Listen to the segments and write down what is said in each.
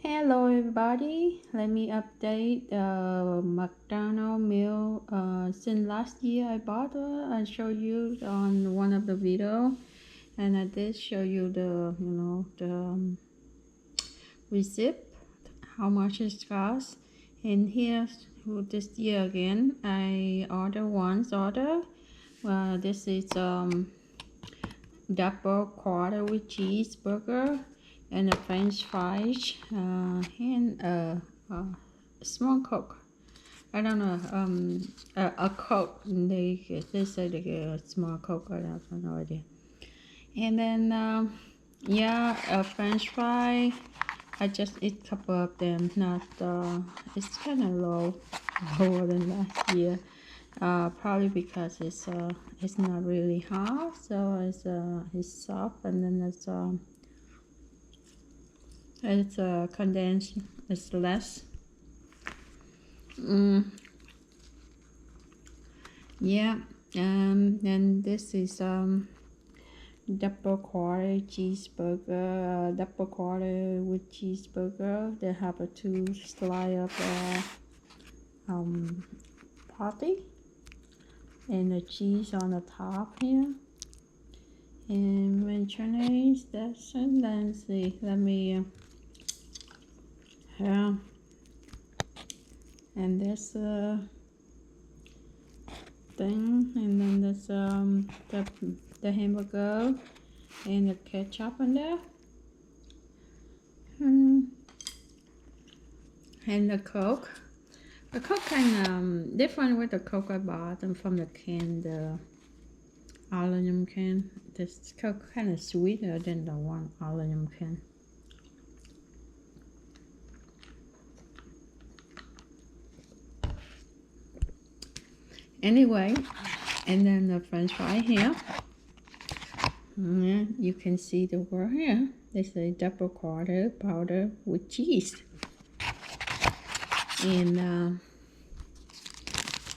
Hello everybody, let me update the McDonald's meal since last year I bought I showed you on one of the video, and I did show you the the receipt, how much it costs. And here this year again I order this is double quarter with cheeseburger and a french fries and a small coke. I don't know, a coke. They say they get a small coke. I have no idea. And then yeah, a french fry. I just eat a couple of them. Not it's kind of lower than last year. Probably because it's not really hot, so it's soft, and then it's condensed. It's less. Yeah. And this is double quarter cheeseburger. Double quarter with cheeseburger. They have a 2 slice of patty and the cheese on the top here. And mayonnaise, that's it. Let's see, let me yeah. And this thing, and then there's the hamburger and the ketchup on there, and the coke. The coke kind of different with the coke I bought and from the can, the aluminum can. This coke kind of sweeter than the one aluminum can. Anyway, and then the french fry here. Yeah, you can see the word here. They say double quarter powder with cheese. And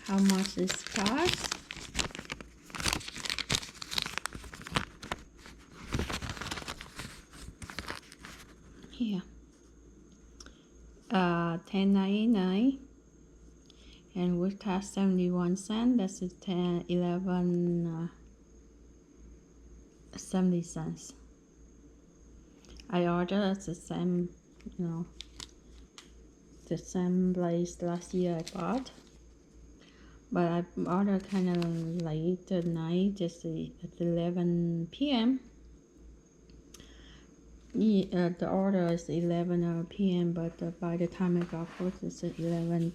how much this cost? Here, $10.99, and with tax 71 cents. That's 11.70 cents. I ordered at the same, the same place last year I bought, but I ordered kind of late at night, just at 11 p.m. Yeah, the order is 11 p.m. but by the time I got food, it's 11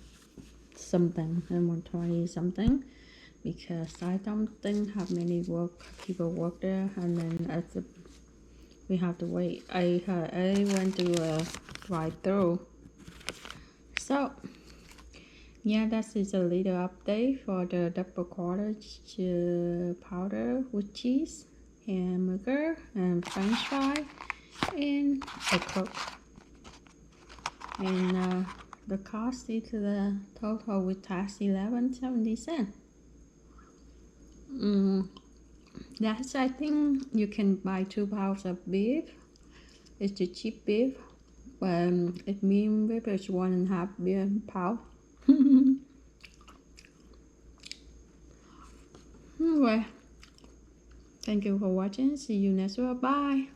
something, 11:20 something, because I don't think have many people work there, and then we have to wait. I went to drive-through. So yeah, that is a little update for the double quarter powder with cheese, hamburger, and french fry, and a coke. And the cost is the total with tax 11.70 cents. That's, I think you can buy 2 pounds of beef. It's the cheap beef, but it mean beef is 1.5 pound. Anyway, thank you for watching. See you next one. Bye.